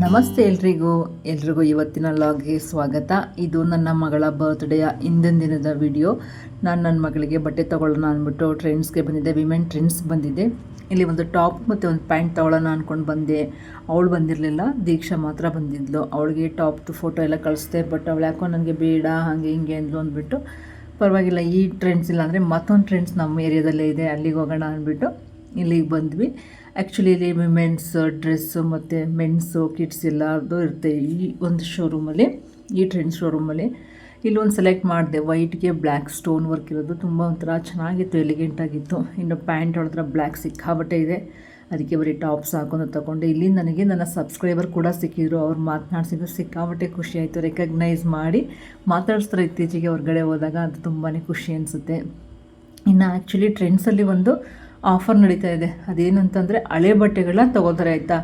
ನಮಸ್ತೆ ಎಲ್ರಿಗೂ ಇವತ್ತಿನ ಲಾಗ್ಗೆ ಸ್ವಾಗತ. ಇದು ನನ್ನ ಮಗಳ ಬರ್ತ್ಡೇಯ ಹಿಂದಿನ ದಿನದ ವಿಡಿಯೋ. ನಾನು ನನ್ನ ಮಗಳಿಗೆ ಬಟ್ಟೆ ತೊಗೊಳ್ಳೋಣ ಅಂದ್ಬಿಟ್ಟು ಟ್ರೆಂಡ್ಸ್ಗೆ ಬಂದಿದ್ದೆ, ವಿಮೆನ್ ಟ್ರೆಂಡ್ಸ್ ಬಂದಿದ್ದೆ. ಇಲ್ಲಿ ಒಂದು ಟಾಪ್ ಮತ್ತು ಒಂದು ಪ್ಯಾಂಟ್ ತೊಗೊಳ್ಳೋಣ ಅಂದ್ಕೊಂಡು ಬಂದೆ. ಅವಳು ಬಂದಿರಲಿಲ್ಲ, ದೀಕ್ಷಾ ಮಾತ್ರ ಬಂದಿದ್ಲು. ಅವಳಿಗೆ ಟಾಪ್ದು ಫೋಟೋ ಎಲ್ಲ ಕಳಿಸ್ದೆ, ಬಟ್ ಅವಳು ಯಾಕೋ ನನಗೆ ಬೇಡ ಹಾಗೆ ಹಿಂಗೆ ಅಂದ್ಲು ಅಂದ್ಬಿಟ್ಟು ಪರವಾಗಿಲ್ಲ, ಈ ಟ್ರೆಂಡ್ಸ್ ಇಲ್ಲ ಅಂದರೆ ಮತ್ತೊಂದು ಟ್ರೆಂಡ್ಸ್ ನಮ್ಮ ಏರಿಯಾದಲ್ಲೇ ಇದೆ, ಅಲ್ಲಿಗೆ ಹೋಗೋಣ ಅಂದ್ಬಿಟ್ಟು ಇಲ್ಲಿಗೆ ಬಂದ್ವಿ. ಆ್ಯಕ್ಚುಲಿ ಇಲ್ಲಿ ವಿಮೆನ್ಸ್ ಡ್ರೆಸ್ಸು ಮತ್ತು ಮೆನ್ಸು ಕಿಡ್ಸ್ ಎಲ್ಲರದ್ದು ಇರುತ್ತೆ ಈ ಒಂದು ಶೋರೂಮಲ್ಲಿ, ಈ ಟ್ರೆಂಡ್ಸ್ ಶೋರೂಮಲ್ಲಿ. ಇಲ್ಲೊಂದು ಸೆಲೆಕ್ಟ್ ಮಾಡಿದೆ, ವೈಟ್ಗೆ ಬ್ಲ್ಯಾಕ್ ಸ್ಟೋನ್ ವರ್ಕ್ ಇರೋದು, ತುಂಬ ಒಂಥರ ಚೆನ್ನಾಗಿತ್ತು, ಎಲಿಗೆಂಟಾಗಿತ್ತು. ಇನ್ನು ಪ್ಯಾಂಟ್ ಹೊಡೆದ್ರೆ ಬ್ಲ್ಯಾಕ್ ಸಿಕ್ಕಾಬಟ್ಟೆ ಇದೆ, ಅದಕ್ಕೆ ಬರೀ ಟಾಪ್ಸ್ ಹಾಕೊಂಡು ತಗೊಂಡೆ. ಇಲ್ಲಿ ನನಗೆ ನನ್ನ ಸಬ್ಸ್ಕ್ರೈಬರ್ ಕೂಡ ಸಿಕ್ಕಿದ್ರು, ಅವ್ರು ಮಾತನಾಡ್ಸಿದ್ರು, ಸಿಕ್ಕಾಬಟ್ಟೆ ಖುಷಿ ಆಯಿತು. ರೆಕಗ್ನೈಸ್ ಮಾಡಿ ಮಾತಾಡಿಸ್ತಾರೆ ಇತ್ತೀಚೆಗೆ ಹೊರಗಡೆ ಹೋದಾಗ, ಅದು ತುಂಬಾ ಖುಷಿ ಅನಿಸುತ್ತೆ. ಇನ್ನು ಆ್ಯಕ್ಚುಲಿ ಟ್ರೆಂಡ್ಸಲ್ಲಿ ಒಂದು ಆಫರ್ ನಡೀತಾ ಇದೆ. ಅದೇನಂತಂದರೆ ಹಳೆ ಬಟ್ಟೆಗಳನ್ನ ತೊಗೋತಾರೆ ಆಯಿತಾ.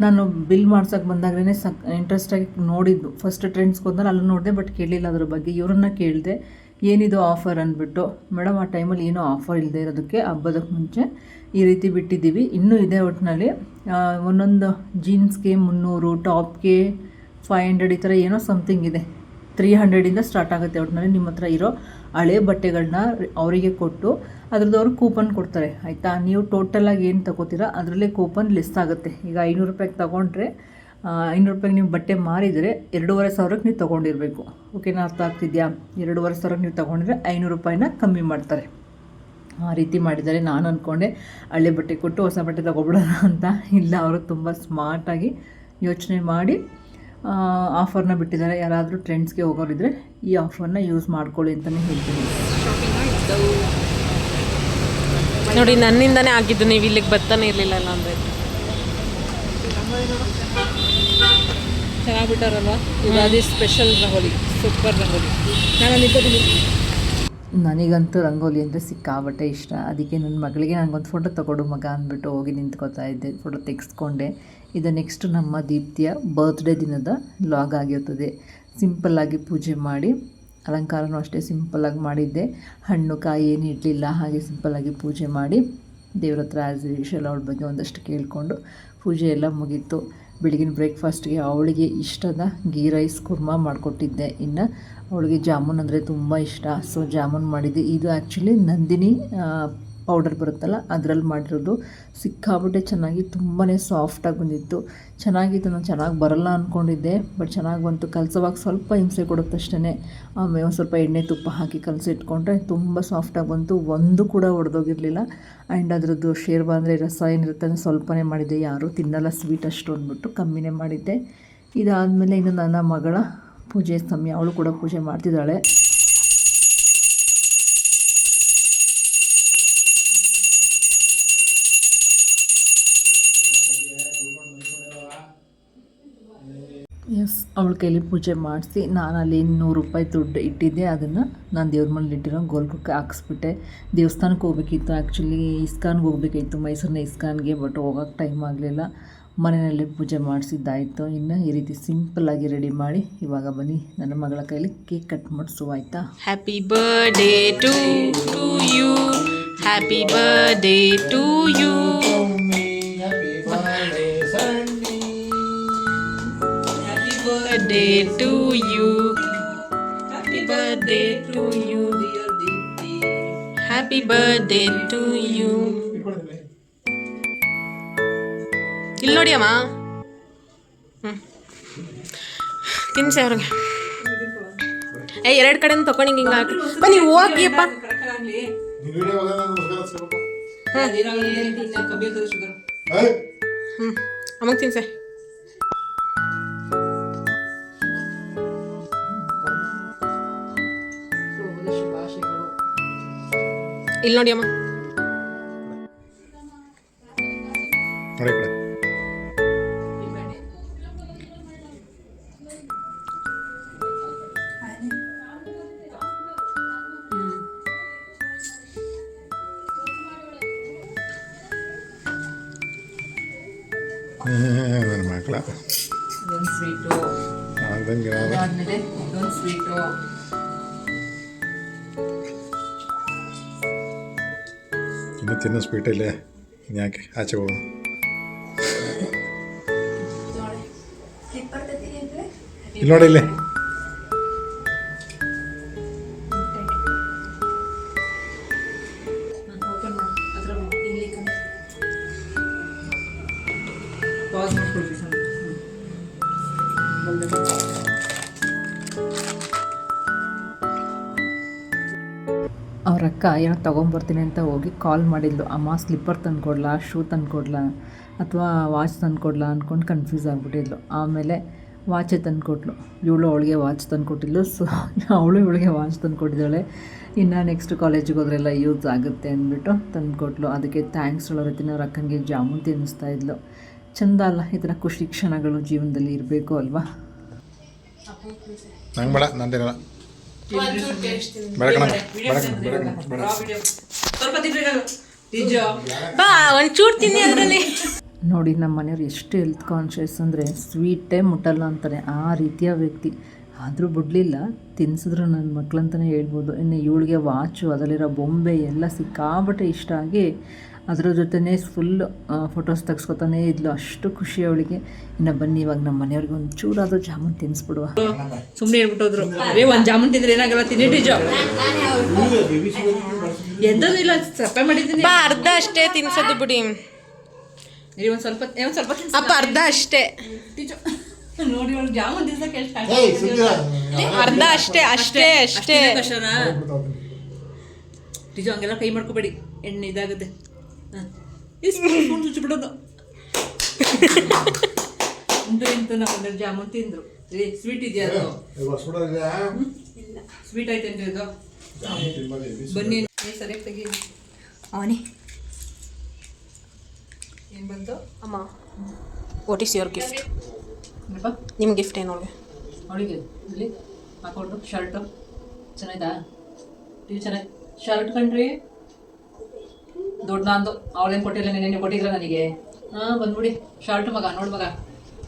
ನಾನು ಬಿಲ್ ಮಾಡ್ಸೋಕ್ಕೆ ಬಂದಾಗಲೇ ಇಂಟ್ರೆಸ್ಟಾಗಿ ನೋಡಿದ್ದು, ಫಸ್ಟ್ ಟ್ರೆಂಡ್ಸ್ಗೆ ಹೋದ್ಮೇಲೆ ಅಲ್ಲಿ ನೋಡಿದೆ, ಬಟ್ ಕೇಳಲಿಲ್ಲ ಅದ್ರ ಬಗ್ಗೆ. ಇವ್ರನ್ನ ಕೇಳಿದೆ ಏನಿದು ಆಫರ್ ಅಂದ್ಬಿಟ್ಟು. ಮೇಡಮ್ ಆ ಟೈಮಲ್ಲಿ ಏನೋ ಆಫರ್ ಇಲ್ಲದೆ ಇರೋದಕ್ಕೆ ಹಬ್ಬದಕ್ಕೆ ಮುಂಚೆ ಈ ರೀತಿ ಬಿಟ್ಟಿದ್ದೀವಿ, ಇನ್ನೂ ಇದೆ ಒಟ್ಟಿನಲ್ಲಿ. ಒಂದೊಂದು ಜೀನ್ಸ್ಗೆ 300, ಟಾಪ್ಗೆ 500, ಈ ಥರ ಏನೋ ಸಮಥಿಂಗ್ ಇದೆ. 300ಇಂದ ಸ್ಟಾರ್ಟ್ ಆಗುತ್ತೆ. ಒಟ್ಟಿನಲ್ಲಿ ನಿಮ್ಮ ಹತ್ರ ಇರೋ ಹಳೆ ಬಟ್ಟೆಗಳನ್ನ ಅವರಿಗೆ ಕೊಟ್ಟು ಅದ್ರದ್ದು ಅವ್ರು ಕೂಪನ್ ಕೊಡ್ತಾರೆ ಆಯಿತಾ. ನೀವು ಟೋಟಲಾಗಿ ಏನು ತಗೋತೀರಾ ಅದರಲ್ಲೇ ಕೂಪನ್ ಲಿಸ್ಟ್ ಆಗುತ್ತೆ. ಈಗ 500 ರೂಪಾಯಿಗೆ ತೊಗೊಂಡ್ರೆ 500 ರೂಪಾಯಿಗೆ ನೀವು ಬಟ್ಟೆ ಮಾರಿದರೆ 2,500ಕ್ಕೆ ನೀವು ತೊಗೊಂಡಿರಬೇಕು. ಓಕೆನಾ, ಅರ್ಥ ಆಗ್ತಿದೆಯಾ? 2,500ಕ್ಕೆ ನೀವು ತೊಗೊಂಡಿದ್ರೆ 500 ರೂಪಾಯಿನ ಕಮ್ಮಿ ಮಾಡ್ತಾರೆ. ಆ ರೀತಿ ಮಾಡಿದ್ದಾರೆ. ನಾನು ಅಂದ್ಕೊಂಡೆ ಹಳೆ ಬಟ್ಟೆ ಕೊಟ್ಟು ಹೊಸ ಬಟ್ಟೆ ತೊಗೊಬಿಡೋಣ ಅಂತ. ಇಲ್ಲ, ಅವರು ತುಂಬ ಸ್ಮಾರ್ಟಾಗಿ ಯೋಚನೆ ಮಾಡಿ ಆಫರ್ನ ಬಿಟ್ಟಿದ್ದಾರೆ. ಯಾರಾದರೂ ಟ್ರೆಂಡ್ಸ್ಗೆ ಹೋಗೋರಿದ್ರೆ ಈ ಆಫರ್ನ ಯೂಸ್ ಮಾಡ್ಕೊಳ್ಳಿ ಅಂತಲೇ ಹೇಳ್ತೀನಿ. ನೋಡಿ, ನನ್ನಿಂದನೇ ಆಗಿದ್ದು, ನೀವು ಇಲ್ಲಿಗೆ ಬರ್ತಾನೆ ಇರಲಿಲ್ಲ ಅಂದರೆ. ಚೆನ್ನಾಗಿಬಿಟ್ಟಾರಲ್ವ, ಯುಗಾದಿ ಸ್ಪೆಷಲ್ ರಂಗೋಲಿ, ಸೂಪರ್ ರಂಗೋಲಿ. ನನಗಂತೂ ರಂಗೋಲಿ ಅಂದರೆ ಸಿಕ್ಕಾಬಟ್ಟೆ ಇಷ್ಟ. ಅದಕ್ಕೆ ನನ್ನ ಮಗಳಿಗೆ ನನಗೊಂದು ಫೋಟೋ ತೊಗೊಡು ಮಗ ಅಂದ್ಬಿಟ್ಟು ಹೋಗಿ ನಿಂತ್ಕೋತಾ ಇದ್ದೆ, ಫೋಟೋ ತೆಗೆಸ್ಕೊಂಡೆ. ಇದು ನೆಕ್ಸ್ಟು ನಮ್ಮ ದೀಪ್ತಿಯ ಬರ್ತ್ಡೇ ದಿನದ ಲಾಗ್ ಆಗಿರ್ತದೆ. ಸಿಂಪಲ್ಲಾಗಿ ಪೂಜೆ ಮಾಡಿ, ಅಲಂಕಾರನೂ ಅಷ್ಟೇ ಸಿಂಪಲ್ಲಾಗಿ ಮಾಡಿದ್ದೆ. ಹಣ್ಣು ಕಾಯಿ ಏನು ಇಡಲಿಲ್ಲ, ಹಾಗೆ ಸಿಂಪಲ್ಲಾಗಿ ಪೂಜೆ ಮಾಡಿ ದೇವ್ರ ಹತ್ರ ಆ್ಯಸ್ ಯೂಶುವಲ್ ಅವಳ ಬಗ್ಗೆ ಒಂದಷ್ಟು ಕೇಳಿಕೊಂಡು ಪೂಜೆ ಎಲ್ಲ ಮುಗೀತು. ಬೆಳಗಿನ ಬ್ರೇಕ್ಫಾಸ್ಟ್ಗೆ ಅವಳಿಗೆ ಇಷ್ಟದ ಗೀ ರೈಸ್ ಕುರ್ಮಾ ಮಾಡಿಕೊಟ್ಟಿದ್ದೆ. ಇನ್ನು ಅವಳಿಗೆ ಜಾಮೂನ್ ಅಂದರೆ ತುಂಬ ಇಷ್ಟ, ಸೊ ಜಾಮೂನ್ ಮಾಡಿದ್ದೆ. ಇದು ಆ್ಯಕ್ಚುಲಿ ನಂದಿನಿ ಪೌಡರ್ ಬರುತ್ತಲ್ಲ ಅದರಲ್ಲಿ ಮಾಡಿರೋದು. ಸಿಕ್ಕಾಬಿಟ್ಟೆ ಚೆನ್ನಾಗಿ ತುಂಬಾ ಸಾಫ್ಟಾಗಿ ಬಂದಿತ್ತು, ಚೆನ್ನಾಗಿತ್ತು. ನಾನು ಚೆನ್ನಾಗಿ ಬರಲ್ಲ ಅಂದ್ಕೊಂಡಿದ್ದೆ, ಬಟ್ ಚೆನ್ನಾಗಿ ಬಂತು. ಕಲಸೋವಾಗ ಸ್ವಲ್ಪ ಹಿಂಸೆ ಕೊಡುತ್ತಷ್ಟೇ. ಆಮೇಲೆ ಒಂದು ಸ್ವಲ್ಪ ಎಣ್ಣೆ ತುಪ್ಪ ಹಾಕಿ ಕಲಸಿಟ್ಕೊಂಡ್ರೆ ತುಂಬ ಸಾಫ್ಟಾಗಿ ಬಂತು, ಒಂದು ಕೂಡ ಒಡೆದೋಗಿರಲಿಲ್ಲ. ಆ್ಯಂಡ್ ಅದರದ್ದು ಶೇರ್ವಾ ಅಂದರೆ ರಸ ಏನಿರುತ್ತೆ ಅಂದರೆ ಸ್ವಲ್ಪನೇ ಮಾಡಿದ್ದೆ, ಯಾರೂ ತಿನ್ನಲ್ಲ ಸ್ವೀಟ್ ಅಷ್ಟು ಅಂದ್ಬಿಟ್ಟು ಕಮ್ಮಿನೇ ಮಾಡಿದ್ದೆ. ಇದಾದಮೇಲೆ ಇನ್ನು ನನ್ನ ಮಗಳ ಪೂಜೆ ಸಮಯ, ಅವಳು ಕೂಡ ಪೂಜೆ ಮಾಡ್ತಿದ್ದಾಳೆ. ಎಸ್, ಅವಳ ಕೈಲಿ ಪೂಜೆ ಮಾಡಿಸಿ ನಾನು ಅಲ್ಲಿ 100 ರೂಪಾಯಿ ದುಡ್ಡು ಇಟ್ಟಿದ್ದೆ. ಅದನ್ನು ನಾನು ದೇವ್ರ ಮನೇಲಿ ಇಟ್ಟಿರೋ ಗೋಲ್ಕಕ್ಕೆ ಹಾಕ್ಸ್ಬಿಟ್ಟೆ. ದೇವಸ್ಥಾನಕ್ಕೆ ಹೋಗ್ಬೇಕಿತ್ತು, ಆ್ಯಕ್ಚುಲಿ ಇಸ್ಕಾನ್ಗೆ ಹೋಗ್ಬೇಕಾಗಿತ್ತು, ಮೈಸೂರಿನ ಇಸ್ಕಾನ್ಗೆ, ಬಟ್ ಹೋಗೋಕ್ಕೆ ಟೈಮ್ ಆಗಲಿಲ್ಲ. ಮನೆಯಲ್ಲೇ ಪೂಜೆ ಮಾಡಿಸಿದ್ದಾಯಿತು. ಇನ್ನು ಈ ರೀತಿ ಸಿಂಪಲ್ಲಾಗಿ ರೆಡಿ ಮಾಡಿ ಇವಾಗ ಬನ್ನಿ ನನ್ನ ಮಗಳ ಕೈಲಿ ಕೇಕ್ ಕಟ್ ಮಾಡಿಸುವ, ಆಯಿತಾ. Happy birthday to you, happy birthday to you, birthday to you, happy birthday to you, happy birthday to you. ಇಲ್ಲಿ ನೋಡಿ ಅಮ್ಮ, ತಿನ್ಸಿ ಅವ್ರಿಗೆ. ಎರಡು ಕಡೆನೂ ತಗೊಂಡು ಹಿಂಗೆ ಹಾಕಿ ಬನ್ನಿ, ಹೋಗಿಯಪ್ಪ. ಅಮ್ಮಗೆ ತಿನ್ಸೆ. ಇಲ್ಲಿ ನೋಡಿ ಅಮ್ಮ, ನನ್ನ ಮಕ್ಕಳ ಇದೊಂದು ಸ್ವೀಟು, ಅದಾದಮೇಲೆ ಇದೊಂದು ಸ್ವೀಟು, ಇನ್ನೂ ತಿನ್ನೋ ಸ್ವೀಟಲ್ಲೇ ಇನ್ಯಾಕೆ ಆಚೆ ಹೋಗೋದು. ಇಲ್ಲಿ ನೋಡಿ ಇಲ್ಲಿ ಓಪನ್ ಮಾಡು ಅದ್ರ ಇಲ್ಲಿ ಪಾಸ್ ಮಾಡ್ಕೊಳ್ರಿ ಸರ್ ಅವ್ರ ಅಕ್ಕ ಏನೋ ತೊಗೊಂಬರ್ತೀನಿ ಅಂತ ಹೋಗಿ ಕಾಲ್ ಮಾಡಿದ್ಲು, ಅಮ್ಮ ಸ್ಲಿಪ್ಪರ್ ತಂದುಕೊಡ್ಲಾ, ಶೂ ತಂದುಕೊಡ್ಲಾ ಅಥವಾ ವಾಚ್ ತಂದುಕೊಡ್ಲಾ ಅಂದ್ಕೊಂಡು ಕನ್ಫ್ಯೂಸ್ ಆಗಿಬಿಟ್ಟಿದ್ಲು. ಆಮೇಲೆ ವಾಚೇ ತಂದುಕೊಟ್ಲು. ಇವಳು ಅವಳಿಗೆ ವಾಚ್ ತಂದುಕೊಟ್ಟಿದ್ಲು. ಸೊ ಅವಳು ಇವಳಿಗೆ ವಾಚ್ ತಂದುಕೊಟ್ಟಿದ್ದಾಳೆ. ಇನ್ನು ನೆಕ್ಸ್ಟ್ ಕಾಲೇಜಿಗೆ ಹೋದ್ರೆಲ್ಲ ಯೂಸ್ ಆಗುತ್ತೆ ಅಂದ್ಬಿಟ್ಟು ತಂದುಕೊಟ್ಲು. ಅದಕ್ಕೆ ಥ್ಯಾಂಕ್ಸ್ ಹೇಳೋ ರೀತಿನ ಅವ್ರ ಅಕ್ಕನಿಗೆ ಜಾಮೂನ್ ತಿನ್ನಿಸ್ತಾ ಇದ್ಲು. ಚೆಂದ ಅಲ್ಲ, ಈ ಥರ ಖುಷಿ ಕ್ಷಣಗಳು ಜೀವನದಲ್ಲಿ ಇರಬೇಕು ಅಲ್ವಾ. ನಂಗೆ ಬೇಡ, ನಂದೇನಲ್ಲ. ಬೇಡ ಕಣ, ಬೇಡ ಕಣ, ಬೇಡ ಕಣ, ಬೇಡ. ಸ್ವಲ್ಪ ತಿನ್ರಿ ಬಾ ಒಂಚೂರು ತಿನ್ನಿ ಅದರಲ್ಲಿ. ನೋಡಿ ನಮ್ಮ ಮನೆಯವ್ರು ಎಷ್ಟು ಹೆಲ್ತ್ ಕಾನ್ಷಿಯಸ್ ಅಂದರೆ ಸ್ವೀಟೇ ಮುಟ್ಟಲ್ಲ ಅಂತಾರೆ, ಆ ರೀತಿಯ ವ್ಯಕ್ತಿ. ಆದರೂ ಬಿಡಲಿಲ್ಲ, ತಿನ್ಸಿದ್ರು ನನ್ನ ಮಕ್ಕಳಂತಲೇ ಹೇಳ್ಬೋದು. ಇನ್ನು ಇವಳಿಗೆ ವಾಚು, ಅದರಲ್ಲಿರೋ ಬೊಂಬೆ ಎಲ್ಲ ಸಿಕ್ಕಾಬಟ್ಟೆ ಇಷ್ಟ ಆಗಿ ಅದರ ಜೊತೆನೇ ಫುಲ್ ಫೋಟೋಸ್ ತೆಗೆಸ್ಕೊತಾನೇ ಇದ್ಲು. ಅಷ್ಟು ಖುಷಿ ಅವಳಿಗೆ. ಇನ್ನು ಬನ್ನಿ ಇವಾಗ ನಮ್ಮ ಮನೆಯವ್ರಿಗೆ ಒಂಚೂರಾದರೂ ಜಾಮೂನ್ ತಿನ್ನಿಸ್ಬಿಡುವ. ಸುಮ್ಮನೆ ಹೇಳ್ಬಿಟ್ಟೋದ್ರು, ಅದೇ ಒಂದು ಜಾಮೂನ್ ತಿಂದ್ರೆ ಏನಾಗಲ್ಲ, ತಿನ್ನಿ ಟೀಚರ್ ಎಂದೂ ಇಲ್ಲ, ಸಪ್ಪೆ ಮಾಡಿದ್ದೀನಿ. ಅರ್ಧ ಅಷ್ಟೇ ತಿನ್ಸೋದು ಬಿಡಿ. ಒಂದು ಸ್ವಲ್ಪ ಅಪ್ಪ ಅರ್ಧ ಅಷ್ಟೇ, ಟೀಚರ್ ನೋಡಿ ಅವ್ಳು ಜಾಮೂನ್ ತಿನ್ಸಕ್ಕೆ ಎಷ್ಟು ಅರ್ಧ ಅಷ್ಟೇ ಅಷ್ಟೇ ಅಷ್ಟೇ ಕಷ್ಟನಾ ಟೀಚರ್. ಹಂಗೆಲ್ಲ ಕೈ ಮಾಡ್ಕೋಬೇಡಿ, ಎಣ್ಣೆ ಇದಾಗುತ್ತೆ. ಸ್ಪೂನ್ ಚುಚ್ಚಿಬಿಡೋದು. ಇಂತು ನಮ್ಮ ಜಾಮೂನ್ ತಿಂದ್ರು. ಸ್ವೀಟ್ ಇದೆಯಾ ಅದು? ಸ್ವೀಟ್ ಐತೇನ್ರಿ ಅದು? ಬನ್ನಿ ಸರಿಯಾಗಿ ತೆಗಿ. ಅವನಿ ಏನು ಬಂತು ಅಮ್ಮ, ವಾಟ್ ಈಸ್ ಯುವರ್ ಗಿಫ್ಟ್? ಏನಪ್ಪ ನಿಮ್ಮ ಗಿಫ್ಟ್ ಏನು ನೋಡಿ? ಅವಳಿಗೆ ಇಲ್ಲಿ ಹಾಕೊಂಡು ಶರ್ಟು ಚೆನ್ನಾಯ್ತಾ? ಟಿವಿ ಚೆನ್ನಾಗಿ ಶರ್ಟ್ ಕಣ್ರಿ, ದೊಡ್ಡ ನಂದು. ಅವಳೇನು ಕೊಟ್ಟಿಲ್ಲ, ನೆನೆ ಕೊಟ್ಟಿದ್ರ ನನಗೆ. ಬಂದ್ಬಿಡಿ ಶರ್ಟ್ ಮಗ, ನೋಡು ಮಗ,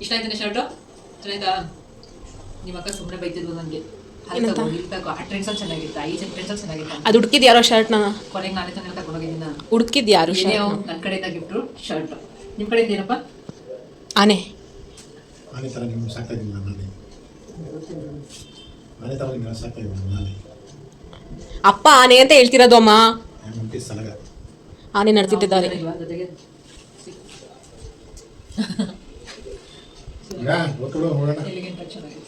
ಇಷ್ಟ ಆಯ್ತಾನೆ ಶರ್ಟು? ಚೆನ್ನಾಯ್ತಾ? ನಿಮ್ಮ ಅಕ್ಕ ಸುಮ್ಮನೆ ಬೈತಿದ್ವು ನನಗೆ. ಅಲ್ಲಿ ತಗೋ, ಇಲ್ಲಿ ತಗೋ, ಆ ಟ್ರೆಂಡ್ಸಲ್ಲಿ ಚೆನ್ನಾಗಿತ್ತು, ಈ ಟ್ರೆಂಡ್ಸಲ್ಲಿ ಚೆನ್ನಾಗಿತ್ತು. ಅದು ಹುಡುಕಿದ್ ಯಾರೋ ಶರ್ಟ್ ನಾನು ಕೊನೆಗೆ ನಾನೇ ತಾನೇ ತಗೊಂಡೋಗಿದ್ದೀನಿ. ನಾನು ಹುಡುಕಿದ್ ಯಾರು ನನ್ನ ಕಡೆಯಿಂದ ಗಿಫ್ಟು ಶರ್ಟ್. ನಿಮ್ಮ ಕಡೆಯಿಂದ ಏನಪ್ಪ? ಆನೆ ಆನೆ ಥರ ನಿಮ್ಗೆ ಸಾಕಾಗಿಲ್ಲ ನಾನೇ. ಆನೆ ಥರ ನಿಮ್ಗೆ ಸಾಕಾಗಿಲ್ಲ ನಾನೇ. ಅಪ್ಪ ಆನೆ ಅಂತ ಹೇಳ್ತಿರೋದು ಅಮ್ಮ. ಮುಂಟಿ ಸಲಗ ಆನೆ ನಡ್ತಿದ್ದಾರೆ. ಜೊತೆಗೆ ಹೋಗೋಣ. ಎಲ್ಲಿಗೆ ಚೆನ್ನಾಗಿದೆ.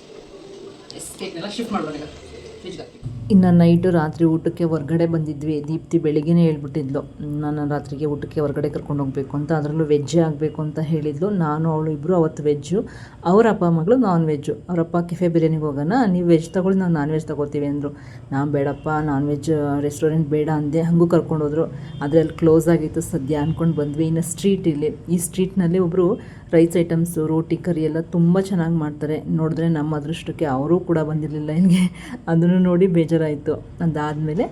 ಕೇಕ್ನೆಲ್ಲ ಶಿಫ್ಟ್ ಮಾಡೋಣ ಈಗ ಫ್ರಿಜ್ಗೆ. ಇನ್ನು ನೈಟು ರಾತ್ರಿ ಊಟಕ್ಕೆ ಹೊರ್ಗಡೆ ಬಂದಿದ್ವಿ. ದೀಪ್ತಿ ಬೆಳಿಗ್ಗೆನೇ ಹೇಳ್ಬಿಟ್ಟಿದ್ಲು, ನಾನು ರಾತ್ರಿಗೆ ಊಟಕ್ಕೆ ಹೊರಗಡೆ ಕರ್ಕೊಂಡು ಹೋಗಬೇಕು ಅಂತ. ಅದರಲ್ಲೂ ವೆಜ್ಜೇ ಆಗಬೇಕು ಅಂತ ಹೇಳಿದ್ಲು. ನಾನು ಅವಳು ಇಬ್ಬರು ಅವತ್ತು ವೆಜ್ಜು, ಅವರ ಅಪ್ಪ ಮಗಳು ನಾನ್ ವೆಜ್ಜು. ಅವರಪ್ಪ ಕೆಫೆ ಬಿರಿಯಾನಿಗೆ ಹೋಗೋಣ, ನೀವು ವೆಜ್ ತೊಗೊಳ್ಳಿ, ನಾವು ನಾನ್ ವೆಜ್ ತೊಗೋತೀವಿ ಅಂದರು. ನಾನು ಬೇಡಪ್ಪ, ನಾನ್ ವೆಜ್ ರೆಸ್ಟೋರೆಂಟ್ ಬೇಡ ಅಂದೆ. ಹಾಗೂ ಕರ್ಕೊಂಡೋದ್ರು. ಆದರೆ ಅಲ್ಲಿ ಕ್ಲೋಸ್ ಆಗಿತ್ತು ಸದ್ಯ ಅಂದ್ಕೊಂಡು ಬಂದ್ವಿ. ಇನ್ನು ಸ್ಟ್ರೀಟ್, ಈ ಸ್ಟ್ರೀಟ್ನಲ್ಲಿ ಒಬ್ಬರು ರೈಸ್ ಐಟಮ್ಸು, ರೋಟಿ, ಕರಿ ಎಲ್ಲ ತುಂಬ ಚೆನ್ನಾಗಿ ಮಾಡ್ತಾರೆ. ನೋಡಿದ್ರೆ ನಮ್ಮ ಅದೃಷ್ಟಕ್ಕೆ ಅವರೂ ಕೂಡ ಬಂದಿರಲಿಲ್ಲ ಇಲ್ಲಿಗೆ. ಅದನ್ನು ನೋಡಿ ಬೇಜಾರಾಯಿತು. ಅದಾದಮೇಲೆ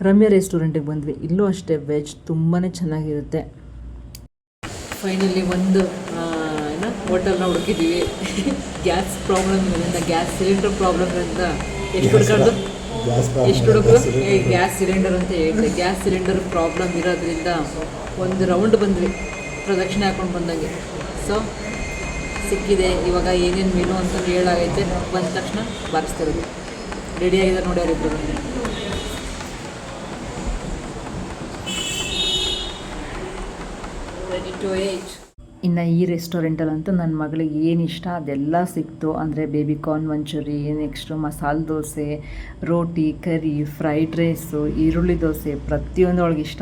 ರಮ್ಯಾ ರೆಸ್ಟೋರೆಂಟಿಗೆ ಬಂದ್ವಿ. ಇಲ್ಲೂ ಅಷ್ಟೇ ವೆಜ್ ತುಂಬಾ ಚೆನ್ನಾಗಿರುತ್ತೆ. ಫೈನಲಿ ಒಂದು ಏನೋ ಹೋಟೆಲ್ನ ಹುಡುಕಿದ್ದೀವಿ. ಗ್ಯಾಸ್ ಪ್ರಾಬ್ಲಮ್ಗಳಿಂದ, ಗ್ಯಾಸ್ ಸಿಲಿಂಡರ್ ಪ್ರಾಬ್ಲಮ್ಗಳಿಂದ ಎಷ್ಟು ಹುಡುಕಾಡ್ದು ಎಷ್ಟು ಹುಡುಗರು ಗ್ಯಾಸ್ ಸಿಲಿಂಡರ್ ಅಂತ ಹೇಳಿದೆ. ಗ್ಯಾಸ್ ಸಿಲಿಂಡರ್ ಪ್ರಾಬ್ಲಮ್ ಇರೋದ್ರಿಂದ ಒಂದು ರೌಂಡ್ ಬಂದ್ವಿ, ಪ್ರದಕ್ಷಿಣೆ ಹಾಕೊಂಡು ಬಂದಂಗೆ. ಸೊ ಸಿಕ್ಕಿದೆ. ಇವಾಗ ಏನೇನು ಮೆನು ಅಂತ ಹೇಳಾಗೈತೆ. ಬಂದ ತಕ್ಷಣ ಬಾರಿಸ್ತಿರೋದು. ರೆಡಿಯಾಗಿದೆ ನೋಡಿ ಅವರಿಬ್ಬರು. Ready to eat. ಇನ್ನು ಈ ರೆಸ್ಟೋರೆಂಟಲ್ಲಂತೂ ನನ್ನ ಮಗಳಿಗೆ ಏನು ಇಷ್ಟ ಅದೆಲ್ಲ ಸಿಕ್ತು. ಅಂದರೆ ಬೇಬಿಕಾರ್ನ್ ಮಂಚೂರಿ, ನೆಕ್ಸ್ಟು ಮಸಾಲೆ ದೋಸೆ, ರೋಟಿ, ಕರಿ, ಫ್ರೈಡ್ ರೈಸು, ಈರುಳ್ಳಿ ದೋಸೆ, ಪ್ರತಿಯೊಂದು ಅವಳಿಗೆ ಇಷ್ಟ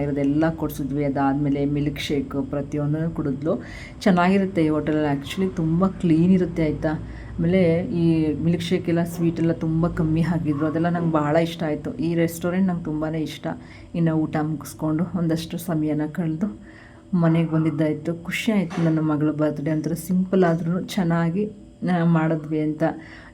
ಆಗಿರೋದೆಲ್ಲ ಕೊಡಿಸಿದ್ವಿ. ಅದಾದಮೇಲೆ ಮಿಲ್ಕ್ ಶೇಕು ಪ್ರತಿಯೊಂದನ್ನು ಕುಡಿದ್ಲು. ಚೆನ್ನಾಗಿರುತ್ತೆ ಈ ಹೋಟೆಲಲ್ಲಿ. ಆ್ಯಕ್ಚುಲಿ ತುಂಬ ಕ್ಲೀನ್ ಇರುತ್ತೆ ಆಯಿತಾ. ಆಮೇಲೆ ಈ ಮಿಲ್ಕ್ ಶೇಕ್ ಎಲ್ಲ ಸ್ವೀಟೆಲ್ಲ ತುಂಬ ಕಮ್ಮಿ ಹಾಕಿದ್ರು. ಅದೆಲ್ಲ ನಂಗೆ ಭಾಳ ಇಷ್ಟ ಆಯಿತು. ಈ ರೆಸ್ಟೋರೆಂಟ್ ನಂಗೆ ತುಂಬಾ ಇಷ್ಟ. ಇನ್ನು ಊಟ ಮುಗಿಸ್ಕೊಂಡು ಒಂದಷ್ಟು ಸಮಯನ ಕಳೆದು ಮನೆಗೆ ಬಂದಿದ್ದಾಯಿತು. ಖುಷಿ ಆಯಿತು. ನನ್ನ ಮಗಳ ಬರ್ತ್ಡೇ ಅಂತಾರೆ ಸಿಂಪಲ್ ಆದ್ರೂ ಚೆನ್ನಾಗಿ ಮಾಡಿದ್ವಿ ಅಂತ.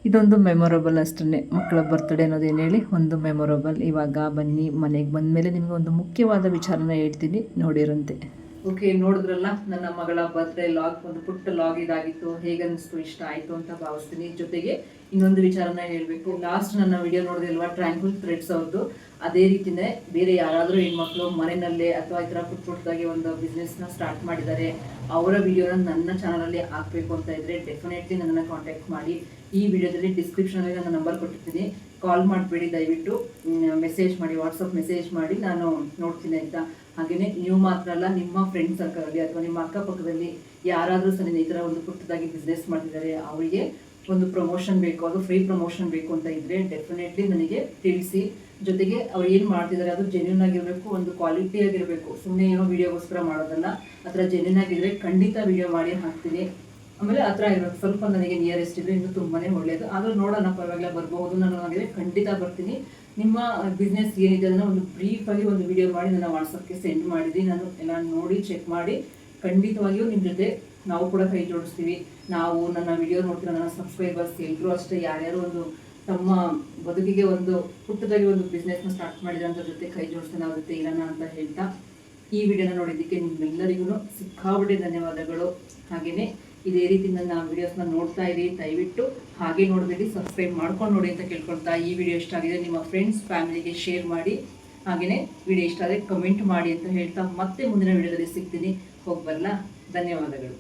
ಇದೊಂದು ಮೆಮೊರಬಲ್ ಅಷ್ಟೇ. ಮಕ್ಕಳ ಬರ್ತ್ಡೇ ಅನ್ನೋದೇನು ಹೇಳಿ ಒಂದು ಮೆಮೊರಬಲ್. ಇವಾಗ ಬನ್ನಿ, ಮನೆಗೆ ಬಂದಮೇಲೆ ನಿಮಗೆ ಒಂದು ಮುಖ್ಯವಾದ ವಿಚಾರನ ಹೇಳ್ತೀನಿ, ನೋಡಿರಂತೆ. ಓಕೆ, ನೋಡಿದ್ರಲ್ಲ ನನ್ನ ಮಗಳ ಬರ್ತ್ಡೇ ಲಾಗ್, ಒಂದು ಪುಟ್ಟ ಲಾಗ್ ಇದಾಗಿತ್ತು. ಹೇಗನ್ನಿಸ್ತು, ಇಷ್ಟ ಆಯಿತು ಅಂತ ಭಾವಿಸ್ತೀನಿ. ಜೊತೆಗೆ ಇನ್ನೊಂದು ವಿಚಾರನ ಹೇಳಬೇಕು. ಲಾಸ್ಟ್ ನನ್ನ ವಿಡಿಯೋ ನೋಡಿದಿಲ್ವಾ, ಟ್ರ್ಯಾಂಕ್ವಿಲ್ ಥ್ರೆಡ್ಸ್ ಅವ್ರದ್ದು, ಅದೇ ರೀತಿನೇ ಬೇರೆ ಯಾರಾದರೂ ಹೆಣ್ಮಕ್ಳು ಮನೆಯಲ್ಲೇ ಅಥವಾ ಈ ಥರ ಪುಟ್ಟದಾಗಿ ಒಂದು ಬಿಸ್ನೆಸ್ನ ಸ್ಟಾರ್ಟ್ ಮಾಡಿದ್ದಾರೆ, ಅವರ ವಿಡಿಯೋನ ನನ್ನ ಚಾನಲಲ್ಲಿ ಹಾಕಬೇಕು ಅಂತ ಇದ್ದರೆ ಡೆಫಿನೆಟ್ಲಿ ನನ್ನನ್ನು ಕಾಂಟ್ಯಾಕ್ಟ್ ಮಾಡಿ. ಈ ವಿಡಿಯೋದಲ್ಲಿ ಡಿಸ್ಕ್ರಿಪ್ಷನಲ್ಲಿ ನನ್ನ ನಂಬರ್ ಕೊಟ್ಟಿರ್ತೀನಿ, ಕಾಲ್ ಮಾಡಬೇಡಿ, ದಯವಿಟ್ಟು ಮೆಸೇಜ್ ಮಾಡಿ, ವಾಟ್ಸಪ್ ಮೆಸೇಜ್ ಮಾಡಿ, ನಾನು ನೋಡ್ತೀನಿ ಆಯಿತಾ. ಹಾಗೆಯೇ ನೀವು ಮಾತ್ರ ಅಲ್ಲ, ನಿಮ್ಮ ಫ್ರೆಂಡ್ ಸರ್ಕಲಲ್ಲಿ ಅಥವಾ ನಿಮ್ಮ ಅಕ್ಕಪಕ್ಕದಲ್ಲಿ ಯಾರಾದರೂ ಸಹ ಈ ಥರ ಒಂದು ಪುಟ್ಟದಾಗಿ ಬಿಸ್ನೆಸ್ ಮಾಡ್ತಿದ್ದಾರೆ, ಅವರಿಗೆ ಒಂದು ಪ್ರಮೋಷನ್ ಬೇಕು, ಅದು ಫ್ರೀ ಪ್ರಮೋಷನ್ ಬೇಕು ಅಂತ ಇದ್ದರೆ ಡೆಫಿನೆಟ್ಲಿ ನನಗೆ ತಿಳಿಸಿ. ಜೊತೆಗೆ ಅವ್ರು ಏನು ಮಾಡ್ತಿದ್ದಾರೆ ಅದು ಜೆನ್ಯೂನ್ ಆಗಿರಬೇಕು, ಒಂದು ಕ್ವಾಲಿಟಿ ಆಗಿರಬೇಕು, ಸುಮ್ಮನೆ ಏನೋ ವಿಡಿಯೋಗೋಸ್ಕರ ಮಾಡೋದಲ್ಲ. ಆ ಥರ ಜೆನ್ಯೂನ್ ಆಗಿದ್ದರೆ ಖಂಡಿತ ವಿಡಿಯೋ ಮಾಡಿ ಹಾಕ್ತೀನಿ. ಆಮೇಲೆ ಆ ಥರ ಇರಬೇಕು, ಸ್ವಲ್ಪ ನನಗೆ ನಿಯರೆಸ್ಟ್ ಇದ್ದರೆ ಇನ್ನೂ ತುಂಬಾ ಒಳ್ಳೆಯದು. ಆದರೂ ನೋಡೋಣ, ಪರವಾಗಿಲ್ಲ, ಬರ್ಬೋದು. ನಾನು ಆಗಿದ್ರೆ ಖಂಡಿತ ಬರ್ತೀನಿ. ನಿಮ್ಮ ಬಿಸ್ನೆಸ್ ಏನಿದೆ ಅದನ್ನು ಒಂದು ಬ್ರೀಫಾಗಿ ಒಂದು ವಿಡಿಯೋ ಮಾಡಿ ನನ್ನ ವಾಟ್ಸಪ್ಗೆ ಸೆಂಡ್ ಮಾಡಿದ್ರಿ, ನಾನು ಎಲ್ಲ ನೋಡಿ ಚೆಕ್ ಮಾಡಿ ಖಂಡಿತವಾಗಿಯೂ ನಿಮ್ಮ ಜೊತೆ ನಾವು ಕೂಡ ಕೈ ಜೋಡಿಸ್ತೀವಿ. ನಾವು ನನ್ನ ವಿಡಿಯೋ ನೋಡ್ತೀರ, ನನ್ನ ಸಬ್ಸ್ಕ್ರೈಬರ್ಸ್ ಎಲ್ಲರೂ ಅಷ್ಟೇ, ಯಾರ್ಯಾರು ಒಂದು ತಮ್ಮ ಬದುಕಿಗೆ ಒಂದು ಪುಟ್ಟದಾಗಿ ಒಂದು ಬಿಸ್ನೆಸ್ನ ಸ್ಟಾರ್ಟ್ ಮಾಡಿದ್ರಂತ ಜೊತೆ ಕೈ ಜೋಡಿಸ್ತಾನೆ ಅವ್ರ ಜೊತೆ ಇರೋಣ ಅಂತ ಹೇಳ್ತಾ ಈ ವಿಡಿಯೋನ ನೋಡಿದ್ದಕ್ಕೆ ನಿಮ್ಮೆಲ್ಲರಿಗೂ ಸಿಕ್ಕಾಪಟ್ಟೆ ಧನ್ಯವಾದಗಳು. ಹಾಗೆಯೇ ಇದೇ ರೀತಿ ನನ್ನ ವಿಡಿಯೋಸ್ನ ನೋಡ್ತಾ ಇರಿ, ದಯವಿಟ್ಟು ಹಾಗೆ ನೋಡಬೇಡಿ, ಸಬ್ಸ್ಕ್ರೈಬ್ ಮಾಡ್ಕೊಂಡು ನೋಡಿ ಅಂತ ಕೇಳ್ಕೊಳ್ತಾ, ಈ ವಿಡಿಯೋ ಇಷ್ಟ ಆಗಿದೆ ನಿಮ್ಮ ಫ್ರೆಂಡ್ಸ್ ಫ್ಯಾಮಿಲಿಗೆ ಶೇರ್ ಮಾಡಿ. ಹಾಗೆಯೇ ವಿಡಿಯೋ ಇಷ್ಟ ಆದರೆ ಕಮೆಂಟ್ ಮಾಡಿ ಅಂತ ಹೇಳ್ತಾ ಮತ್ತೆ ಮುಂದಿನ ವಿಡಿಯೋದಲ್ಲಿ ಸಿಗ್ತೀನಿ. ಹೋಗಿ ಬರಲಾ? ಧನ್ಯವಾದಗಳು.